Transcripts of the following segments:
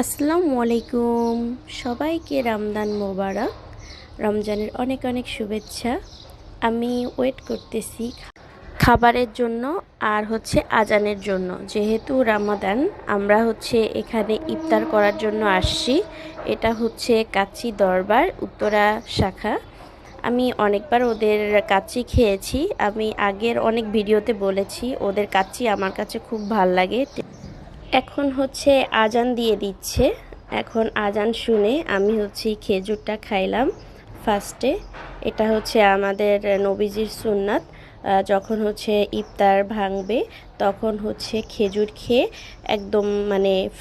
আসসালামু আলাইকুম। সবাইকে রমজান মোবারক। রমজানের অনেক অনেক শুভেচ্ছা। আমি ওয়েট করতেছি খাবারের জন্য আর আজানের জন্য। যেহেতু রমাদান, আমরা এখানে ইফতার করার জন্য আসছি। এটা কাচ্চি দরবার উত্তরা শাখা। আমি অনেকবার ওদের কাচ্চি খেয়েছি। আমি আগের অনেক ভিডিওতে বলেছি ওদের কাচ্চি আমার কাছে খুব ভাল লাগে। এখন আজান দিয়ে দিচ্ছে। এখন আজান শুনে আমি খেজুরটা খাইলাম ফার্স্টে। এটা আমাদের নবীজির সুন্নাত। যখন ইফতার ভাঙবে তখন খেজুর খেয়ে একদম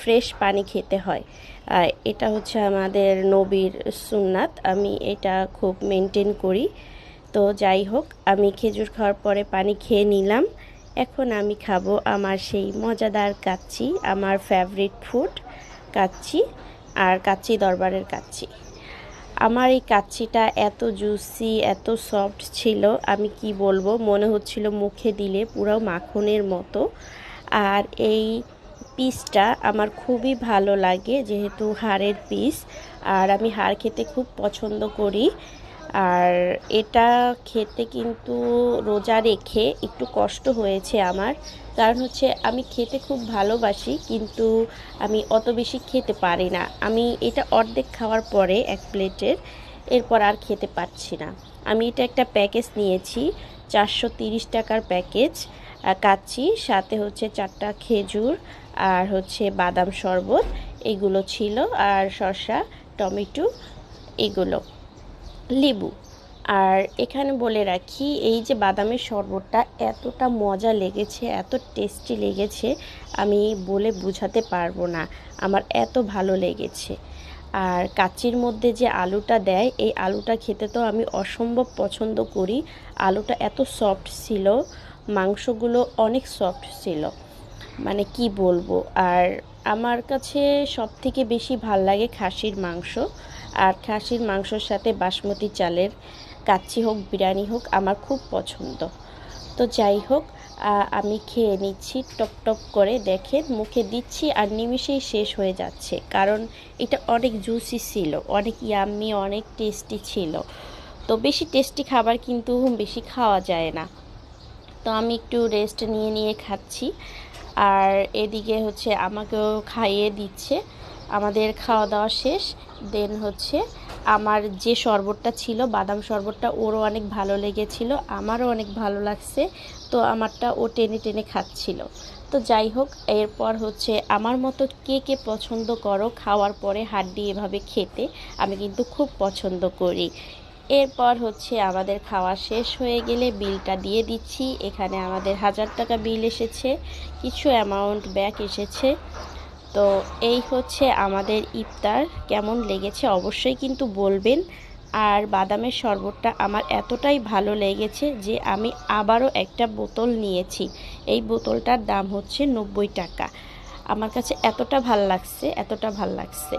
ফ্রেশ পানি খেতে হয়। এটা আমাদের নবীর সুন্নাত। আমি এটা খুব মেনটেন করি। তো যাই হোক, আমি খেজুর খাওয়ার পরে পানি খেয়ে নিলাম। এখন আমি খাবো আমার সেই মজাদার কাচ্চি, আমার ফেভারিট ফুড কাচ্চি, আর কাচ্চি দরবারের কাচ্চি। আমার এই কাচ্চিটা এত জুসি, এত সফট ছিল, আমি কি বলবো, মনে হচ্ছিল মুখে দিলে পুরো মাখনের মতো। আর এই পিসটা আমার খুবই ভালো লাগে, যেহেতু হাড়ের পিস, আর আমি হাড় খেতে খুব পছন্দ করি। আর এটা খেতে কিন্তু রোজা রেখে একটু কষ্ট হয়েছে আমার, কারণ আমি খেতে খুব ভালোবাসি, কিন্তু আমি অত বেশি খেতে পারি না। আমি এটা অর্ধেক খাওয়ার পরে এক প্লেটের, এরপর আর খেতে পারছি না। আমি এটা একটা প্যাকেজ নিয়েছি, 430 টাকার প্যাকেজ কাচ্চি, সাথে 4টা খেজুর আর বাদাম শরবত, এগুলো ছিল, আর শসা, টমেটো, এগুলো, লেবু। আর এখানে বলে রাখি, এই যে বাদামের শরবতটা এতটা মজা লেগেছে, এত টেস্টি লেগেছে, আমি বলে বোঝাতে পারবো না, আমার এত ভালো লেগেছে। আর কাচ্চির মধ্যে যে আলুটা দেয়, এই আলুটা খেতে তো আমি অসম্ভব পছন্দ করি। আলুটা এত সফট ছিল, মাংসগুলো অনেক সফট ছিল, কি বলবো। আর আমার কাছে সবথেকে বেশি ভাল লাগে খাসির মাংস, আর খাসির মাংসর সাথে বাসমতি চালের কাচ্চি হোক, বিরিয়ানি হোক, আমার খুব পছন্দ। তো যাই হোক, আমি খেয়ে নিচ্ছি টপ টপ করে, দেখেন মুখে দিচ্ছি আর নিমিষেই শেষ হয়ে যাচ্ছে, কারণ এটা অনেক জুসি ছিল, অনেক ইয়াম্মি, অনেক টেস্টি ছিল। তো বেশি টেস্টি খাবার কিন্তু বেশি খাওয়া যায় না। তো আমি একটু রেস্ট নিয়ে নিয়ে খাচ্ছি, আর এদিকে আমাকেও খাইয়ে দিচ্ছে। আমাদের খাওয়া দাওয়া শেষ। দেন আমার যে শরবতটা ছিল, বাদাম শরবতটা, ওরও অনেক ভালো লেগেছিল, আমারও অনেক ভালো লাগছে। তো আমারটা ও টেনে টেনে খাচ্ছিল। তো যাই হোক, এরপর আমার মতো কে কে পছন্দ করো খাওয়ার পরে হাড্ডি এভাবে খেতে, আমি কিন্তু খুব পছন্দ করি। এরপর আমাদের খাওয়া শেষ হয়ে গেলে বিলটা দিয়ে দিচ্ছি। এখানে আমাদের 1000 টাকা বিল এসেছে, কিছু অ্যামাউন্ট ব্যাক এসেছে। তো এই আমাদের ইফতার। কেমন লেগেছে অবশ্যই কিন্তু বলবেন। আর বাদামের শরবতটা আমার এতটাই ভালো লেগেছে যে আমি আবারও একটা বোতল নিয়েছি। এই বোতলটার দাম 90 টাকা। আমার কাছে এতটা ভাল লাগছে, এতটা ভাল লাগছে।